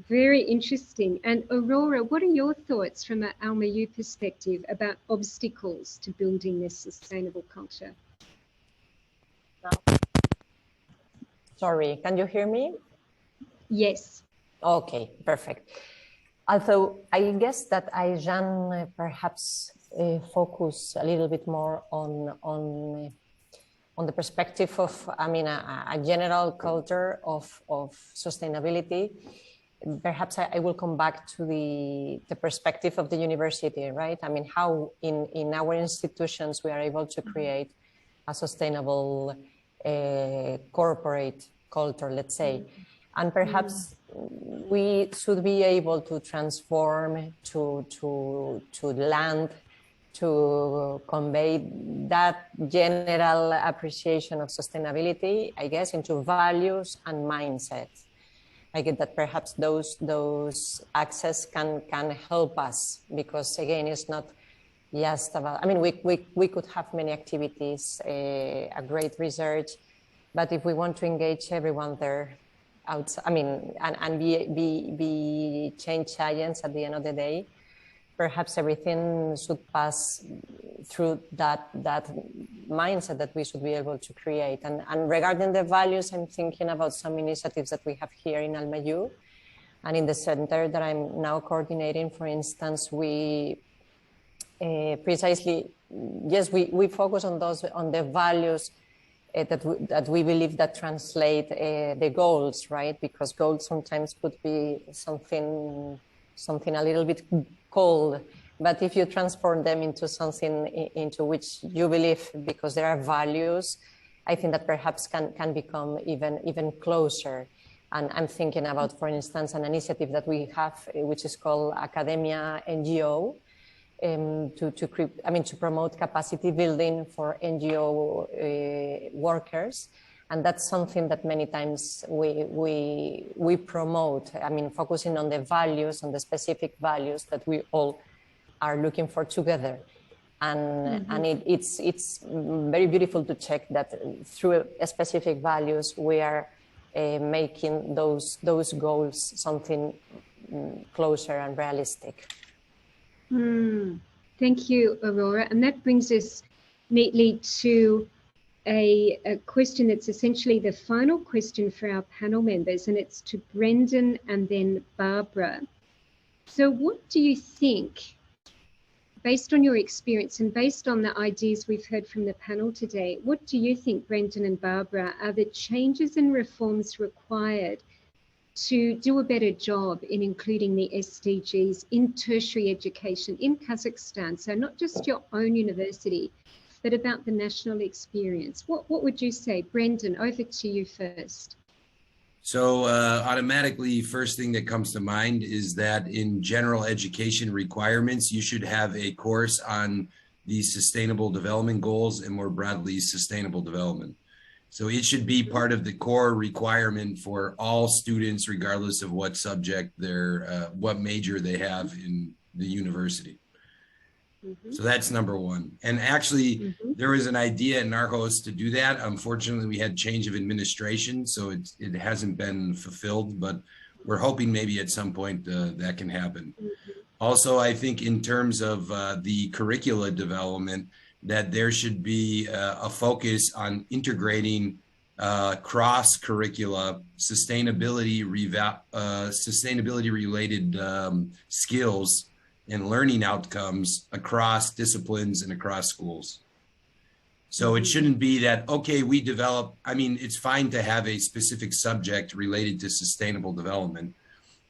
[SPEAKER 2] Very interesting. And Aurora, what are your thoughts from an Al-Mayu perspective about obstacles to building this sustainable culture?
[SPEAKER 8] Sorry, can you hear me?
[SPEAKER 2] Yes.
[SPEAKER 8] Okay, perfect. Although I guess that Aizhan perhaps focus a little bit more on the perspective of, I mean, a general culture of sustainability. Perhaps I will come back to the perspective of the university, right? I mean, how in our institutions we are able to create a sustainable corporate culture, let's say. And perhaps we should be able to transform to land, to convey that general appreciation of sustainability, I guess, into values and mindsets. I get that perhaps those access can help us, because again, it's not just about, I mean, we could have many activities, a great research, but if we want to engage everyone there, outside, I mean, and be change agents at the end of the day, perhaps everything should pass through that mindset that we should be able to create. And regarding the values, I'm thinking about some initiatives that we have here in Al-Mayu, and in the center that I'm now coordinating. For instance, we precisely, yes, we focus on the values that we believe that translate the goals, right? Because goals sometimes could be something a little bit cold, but if you transform them into something into which you believe, because there are values, I think that perhaps can become even closer. And I'm thinking about, for instance, an initiative that we have, which is called Academia NGO, to promote capacity building for NGO workers. And that's something that many times we promote. I mean, focusing on the values, on the specific values that we all are looking for together. And it's very beautiful to check that through specific values, we are making those goals something closer and realistic.
[SPEAKER 2] Thank you, Aurora. And that brings us neatly to a question that's essentially the final question for our panel members, and it's to Brendan and then Barbara. So what do you think, based on your experience and based on the ideas we've heard from the panel today, what do you think, Brendan and Barbara, are the changes and reforms required to do a better job in including the SDGs in tertiary education in Kazakhstan? So not just your own university, but about the national experience. What would you say? Brendan, over to you first.
[SPEAKER 5] So automatically, first thing that comes to mind is that in general education requirements, you should have a course on the sustainable development goals and more broadly sustainable development. So it should be part of the core requirement for all students, regardless of what subject what major they have in the university. So that's number one. And actually, there was an idea in Narxoz to do that. Unfortunately, we had change of administration, so it hasn't been fulfilled, but we're hoping maybe at some point that can happen. Also, I think in terms of the curricula development, that there should be a focus on integrating cross curricula, sustainability related skills and learning outcomes across disciplines and across schools. So it shouldn't be that, okay, we develop, I mean, it's fine to have a specific subject related to sustainable development,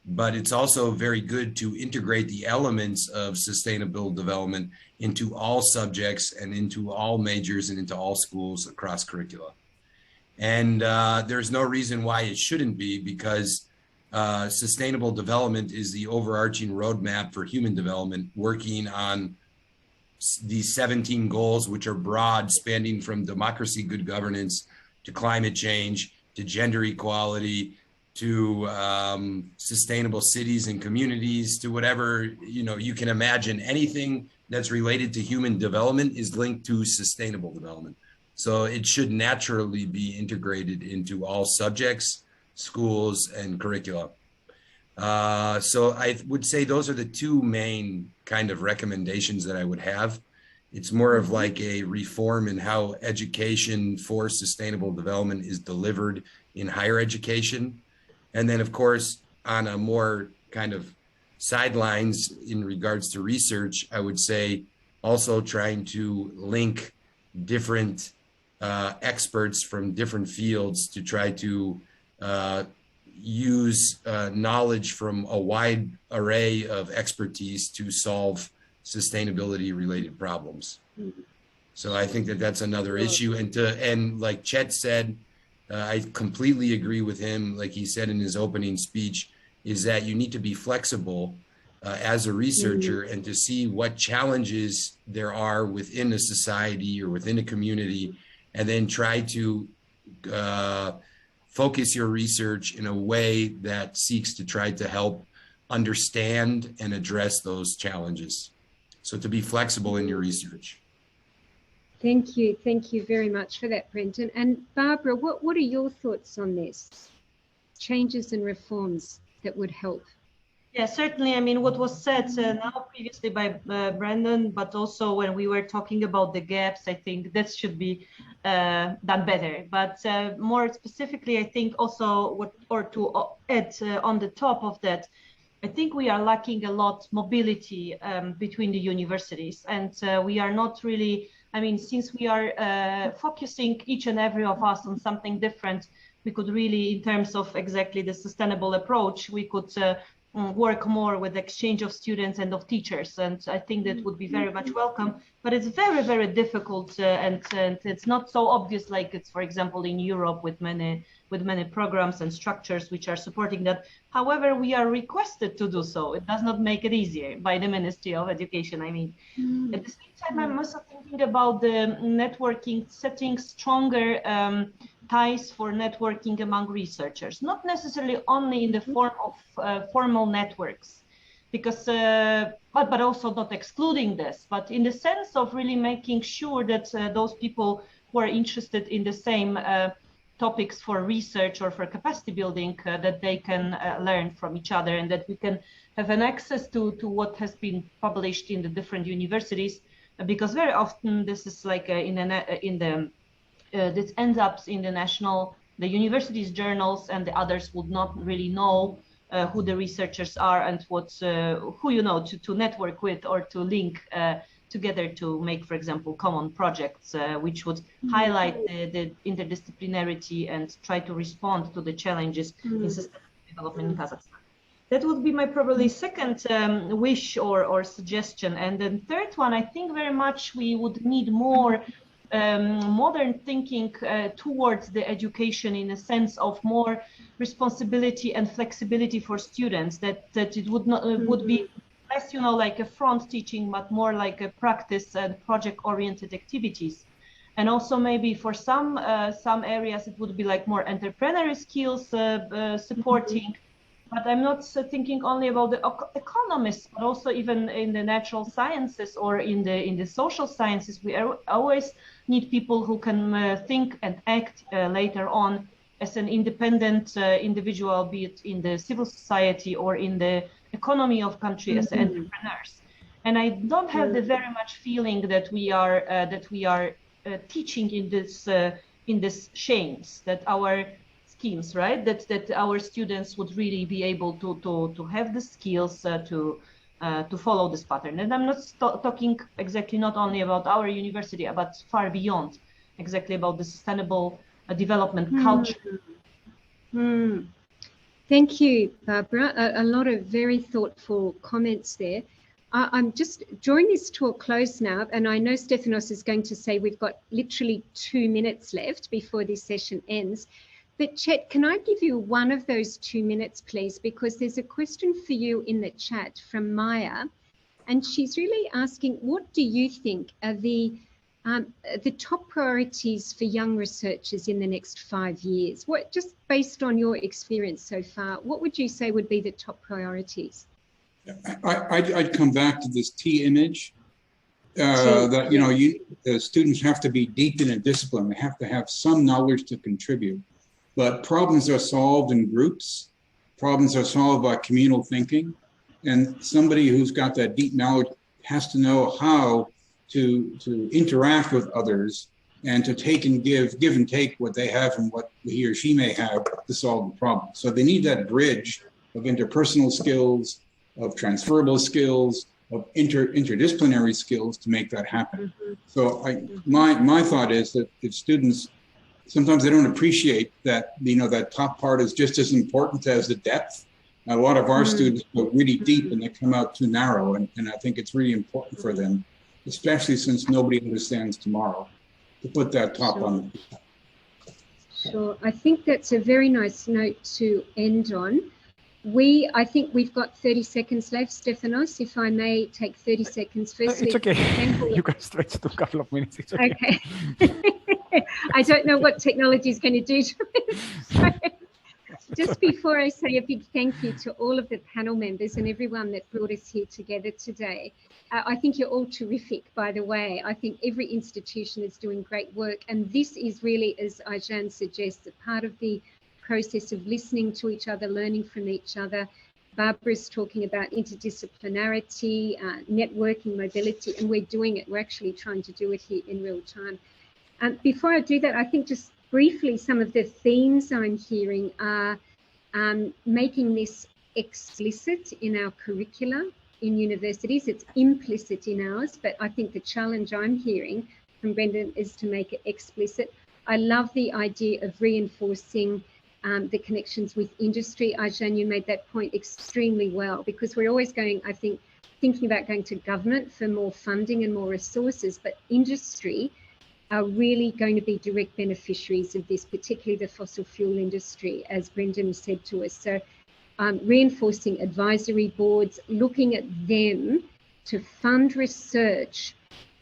[SPEAKER 5] but it's also very good to integrate the elements of sustainable development into all subjects and into all majors and into all schools across curricula. And there's no reason why it shouldn't be, because sustainable development is the overarching roadmap for human development, working on these 17 goals, which are broad, spanning from democracy, good governance, to climate change, to gender equality, to sustainable cities and communities, to whatever, you know, you can imagine. Anything that's related to human development is linked to sustainable development. So it should naturally be integrated into all subjects, schools, and curricula. So I would say those are the two main kind of recommendations that I would have. It's more of like a reform in how education for sustainable development is delivered in higher education. And then, of course, on a more kind of sidelines in regards to research, I would say also trying to link different experts from different fields to try to use knowledge from a wide array of expertise to solve sustainability related problems. So I think that that's another issue. And like Chet said, I completely agree with him. Like he said in his opening speech, is that you need to be flexible as a researcher and to see what challenges there are within a society or within a community, and then try to focus your research in a way that seeks to try to help understand and address those challenges. So to be flexible in your research.
[SPEAKER 2] Thank you very much for that, Brendan. And Barbara, what are your thoughts on this? Changes and reforms that would help?
[SPEAKER 6] Yeah, certainly. I mean, what was said now previously by Brendan, but also when we were talking about the gaps, I think that should be done better. But more specifically, I think also to add on the top of that, I think we are lacking a lot mobility between the universities, and we are not really, I mean, since we are focusing each and every of us on something different, we could really, in terms of exactly the sustainable approach, we could work more with exchange of students and of teachers, and I think that would be very much welcome. But it's very, very difficult, and it's not so obvious like it's, for example, in Europe with many programs and structures which are supporting that. However, we are requested to do so. It does not make it easier by the Ministry of Education. I mean, at the same time, I'm also thinking about the networking, setting stronger ties for networking among researchers, not necessarily only in the form of formal networks, because but also not excluding this, but in the sense of really making sure that those people who are interested in the same topics for research or for capacity building, that they can learn from each other, and that we can have an access to what has been published in the different universities, because very often this is like this ends up in the university's journals, and the others would not really know who the researchers are and who to network with or to link together to make, for example, common projects which would highlight the interdisciplinarity and try to respond to the challenges in sustainable development in Kazakhstan. That would be my probably second wish or suggestion. And then third one, I think very much we would need more modern thinking towards the education, in a sense of more responsibility and flexibility for students, that it would not would be less, like a front teaching, but more like a practice and project-oriented activities. And also maybe for some areas it would be like more entrepreneurial skills supporting. But I'm not thinking only about the economists, but also even in the natural sciences or in the social sciences, we always need people who can think and act later on as an independent individual, be it in the civil society or in the economy of country as entrepreneurs. And I don't have the very much feeling that we are teaching in this in this shames, that our schemes, right? That our students would really be able to have the skills to follow this pattern. And I'm not talking exactly not only about our university, but far beyond, exactly about the sustainable development culture.
[SPEAKER 2] Thank you, Barbara. A lot of very thoughtful comments there. I'm just drawing this to a close now, and I know Stefanos is going to say we've got literally 2 minutes left before this session ends. But Chet, can I give you one of those 2 minutes, please? Because there's a question for you in the chat from Maya, and she's really asking, what do you think are the top priorities for young researchers in the next 5 years? What, just based on your experience so far, what would you say would be the top priorities?
[SPEAKER 3] I'd come back to this T image, that, you know, the students have to be deep in a discipline. They have to have some knowledge to contribute. But problems are solved in groups. Problems are solved by communal thinking. And somebody who's got that deep knowledge has to know how to interact with others and to take and give and take what they have and what he or she may have to solve the problem. So they need that bridge of interpersonal skills, of transferable skills, of interdisciplinary skills to make that happen. So my thought is that if students, sometimes they don't appreciate that, you know, that top part is just as important as the depth. A lot of our students go really deep and they come out too narrow. And I think it's really important for them, especially since nobody understands tomorrow, to put that top on.
[SPEAKER 2] Sure, I think that's a very nice note to end on. I think we've got 30 seconds left. Stefanos, if I may take 30 seconds. Firstly,
[SPEAKER 1] it's okay. You can stretch to a couple of minutes. It's okay.
[SPEAKER 2] I don't know what technology is going to do to it. So, just before I say a big thank you to all of the panel members and everyone that brought us here together today, I think you're all terrific, by the way. I think every institution is doing great work. And this is really, as Aizhan suggests, a part of the process of listening to each other, learning from each other. Barbara's talking about interdisciplinarity, networking, mobility, and we're doing it. We're actually trying to do it here in real time. Before I do that, I think just briefly, some of the themes I'm hearing are making this explicit in our curricula in universities. It's implicit in ours, but I think the challenge I'm hearing from Brendan is to make it explicit. I love the idea of reinforcing the connections with industry. Aizhan, you made that point extremely well, because we're always going, I think, thinking about going to government for more funding and more resources, but industry are really going to be direct beneficiaries of this, particularly the fossil fuel industry, as Brendan said to us. So reinforcing advisory boards, looking at them to fund research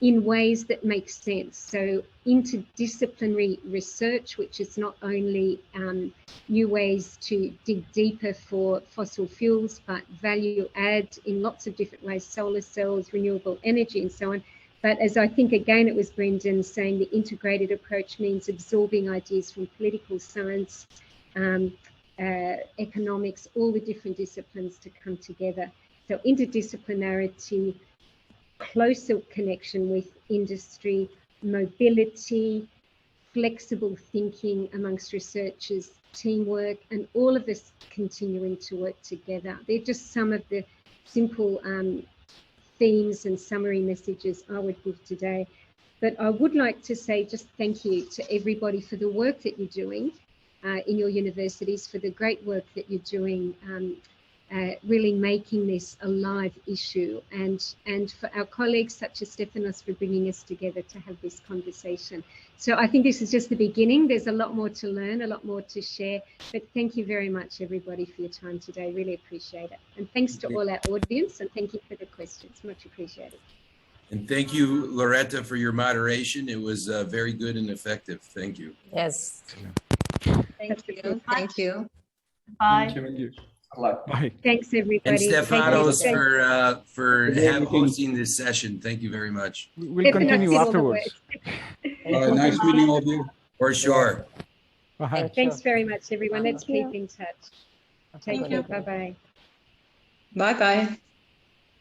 [SPEAKER 2] in ways that make sense. So interdisciplinary research, which is not only new ways to dig deeper for fossil fuels, but value add in lots of different ways, solar cells, renewable energy, and so on. But as I think, again, it was Brendan saying, the integrated approach means absorbing ideas from political science, economics, all the different disciplines to come together. So interdisciplinarity, closer connection with industry, mobility, flexible thinking amongst researchers, teamwork, and all of us continuing to work together. They're just some of the simple themes and summary messages I would give today. But I would like to say just thank you to everybody for the work that you're doing in your universities, for the great work that you're doing, really making this a live issue, and for our colleagues such as Stefanos for bringing us together to have this conversation. So I think this is just the beginning. There's a lot more to learn, a lot more to share, but thank you very much everybody for your time today. Really appreciate it. And thanks to all our audience, and thank you for the questions, much appreciated.
[SPEAKER 5] And thank you, Loretta, for your moderation. It was very good and effective. Thank you.
[SPEAKER 8] Yes.
[SPEAKER 4] Thank you. Thank you.
[SPEAKER 6] Bye.
[SPEAKER 3] Thank you.
[SPEAKER 1] Bye.
[SPEAKER 2] Thanks everybody.
[SPEAKER 5] And Stefanos for hosting this session. Thank you very much.
[SPEAKER 1] We'll continue afterwards.
[SPEAKER 3] Nice meeting all of you.
[SPEAKER 5] For sure.
[SPEAKER 1] Bye.
[SPEAKER 2] Thanks very much everyone. Let's keep in touch. Take care.
[SPEAKER 6] you.
[SPEAKER 2] Bye-bye.
[SPEAKER 4] Bye-bye.